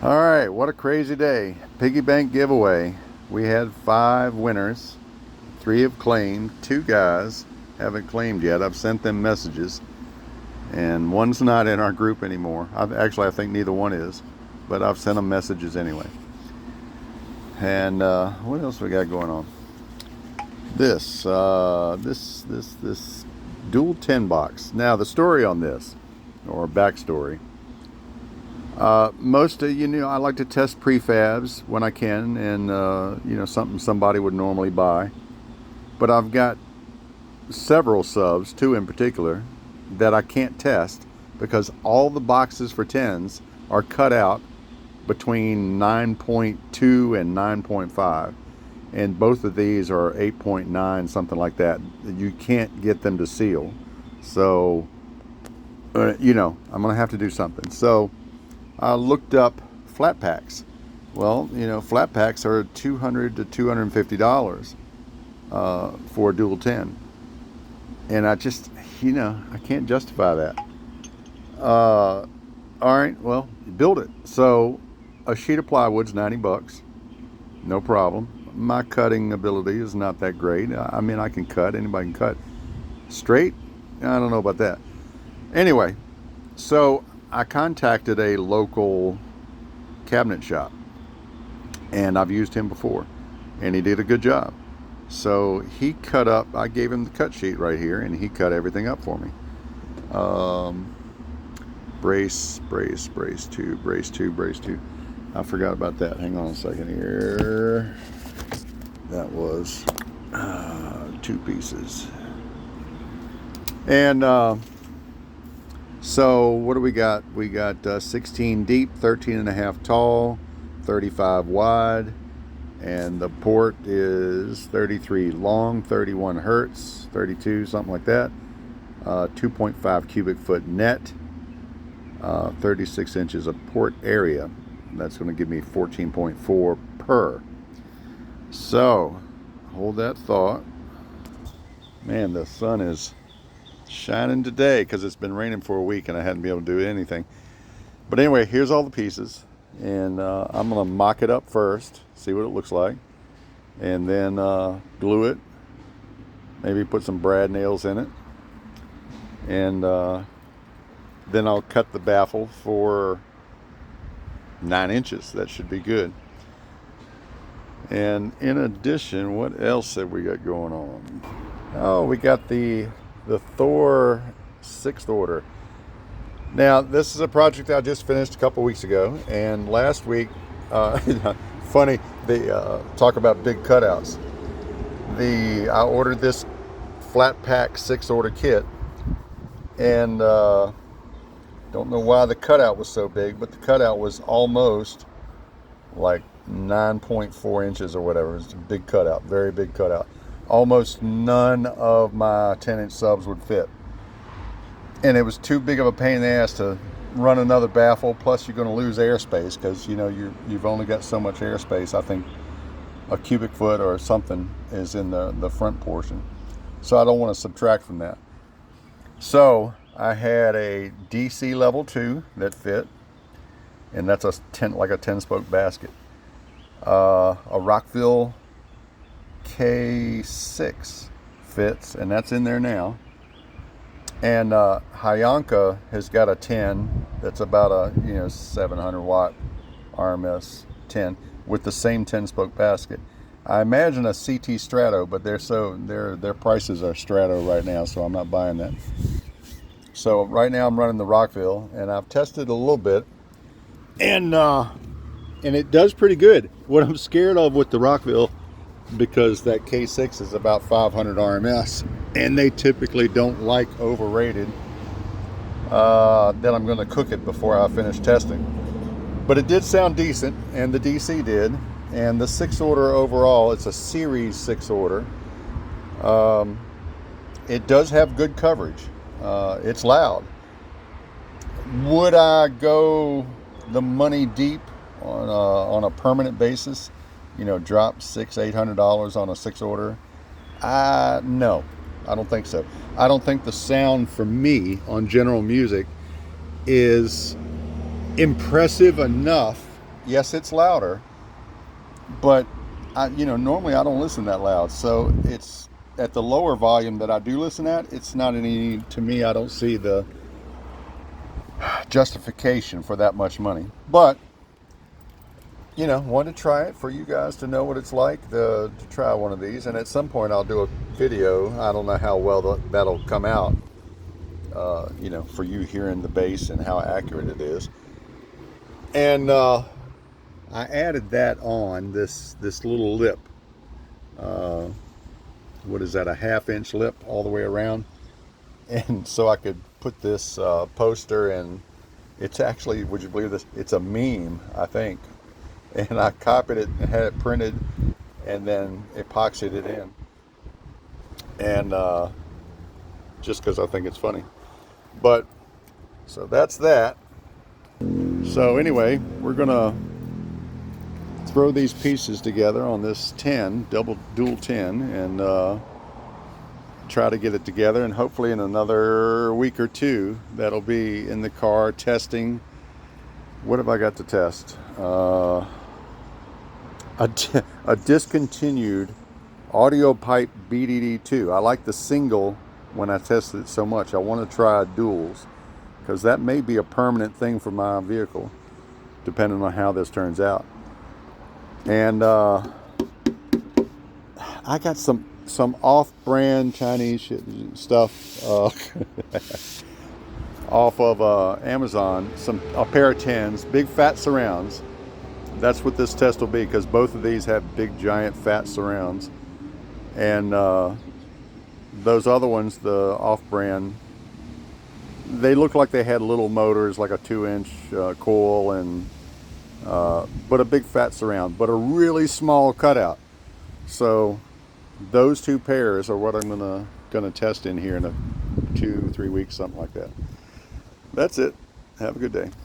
All right, what a crazy day. Piggy bank giveaway. We had 5 winners. 3 have claimed, 2 guys haven't claimed yet. I've sent them messages, and one's not in our group anymore. I think neither one is, but I've sent them messages anyway. And what else we got going on? This dual 10 box. Now the story on this, or backstory. Most of I like to test prefabs when I can, and something somebody would normally buy. But I've got several subs, 2 in particular, that I can't test because all the boxes for 10s are cut out between 9.2 and 9.5, and both of these are 8.9, something like that. You can't get them to seal, so I'm gonna have to do something. So I looked up flat packs. Well, flat packs are $200 to $250 for a dual 10, and I just I can't justify that. All right, well, build it. So a sheet of plywood's $90, no problem. My cutting ability is not that great. I mean, I can cut. Anybody can cut. Straight, I don't know about that. Anyway, so I contacted a local cabinet shop, and I've used him before, and he did a good job. So he cut up, I gave him the cut sheet right here, and he cut everything up for me. Brace 2, brace 2. I forgot about that. Hang on a second here. That was 2 pieces. And so what do we got? We got 16 deep, 13 and a half tall, 35 wide, and the port is 33 long, 31 hertz, 32, something like that. 2.5 cubic foot net, 36 inches of port area. That's going to give me 14.4 per. So hold that thought. Man, the sun is shining today because it's been raining for a week and I hadn't been able to do anything. But anyway, here's all the pieces, and I'm going to mock it up first, see what it looks like, and then glue it, maybe put some brad nails in it, and then I'll cut the baffle for 9 inches. That should be good. And in addition, what else have we got going on? Oh, we got the Thor 6th order. Now, this is a project I just finished a couple weeks ago, and last week, funny, they talk about big cutouts. I ordered this flat pack 6 order kit, and don't know why the cutout was so big, but the cutout was almost like 9.4 inches or whatever. It's a big cutout, very big cutout. Almost none of my 10-inch subs would fit. And it was too big of a pain in the ass to run another baffle. Plus, you're going to lose airspace because, you've only got so much airspace. I think a cubic foot or something is in the front portion. So I don't want to subtract from that. So I had a DC level 2 that fit, and that's like a 10-spoke basket. A Rockville K6 fits, and that's in there now. And Hayanka has got a 10 that's about a 700 watt RMS 10 with the same 10-spoke basket. I imagine a CT Strato, but their prices are Strato right now, so I'm not buying that. So right now I'm running the Rockville, and I've tested a little bit, and it does pretty good. What I'm scared of with the Rockville, because that K6 is about 500 RMS, and they typically don't like overrated, then I'm going to cook it before I finish testing. But it did sound decent, and the DC did, and the 6 order overall, it's a series 6 order. It does have good coverage. It's loud. Would I go the money deep on a permanent basis? Drop $600-800 on a 6 order? No, I don't think so. I don't think the sound for me on General Music is impressive enough Yes, it's louder, but normally I don't listen that loud. So it's at the lower volume that I do listen at. It's not any, to me, I don't see the justification for that much money. But wanted to try it for you guys to know what it's like to try one of these. And at some point, I'll do a video. I don't know how well that'll come out. For you hearing the bass and how accurate it is. And I added that on this little lip. What is that? A 1/2 inch lip all the way around. And so I could put this poster, and it's actually, would you believe this? It's a meme, I think. And I copied it and had it printed, and then epoxied it in. And just because I think it's funny. But so that's that. So anyway, we're gonna throw these pieces together on this 10 dual 10 and try to get it together, and hopefully in another week or two that'll be in the car testing. What have I got to test? A discontinued Audio Pipe BDD2. I like the single when I tested it so much. I want to try duals, because that may be a permanent thing for my vehicle, depending on how this turns out. And I got some off-brand Chinese stuff off of Amazon. A pair of 10s, big fat surrounds. That's what this test will be, because both of these have big giant fat surrounds. And those other ones, the off-brand, they look like they had little motors, like a 2-inch coil, and but a big fat surround, but a really small cutout. So those two pairs are what I'm gonna test in here in 2-3 weeks, something like that. That's it. Have a good day.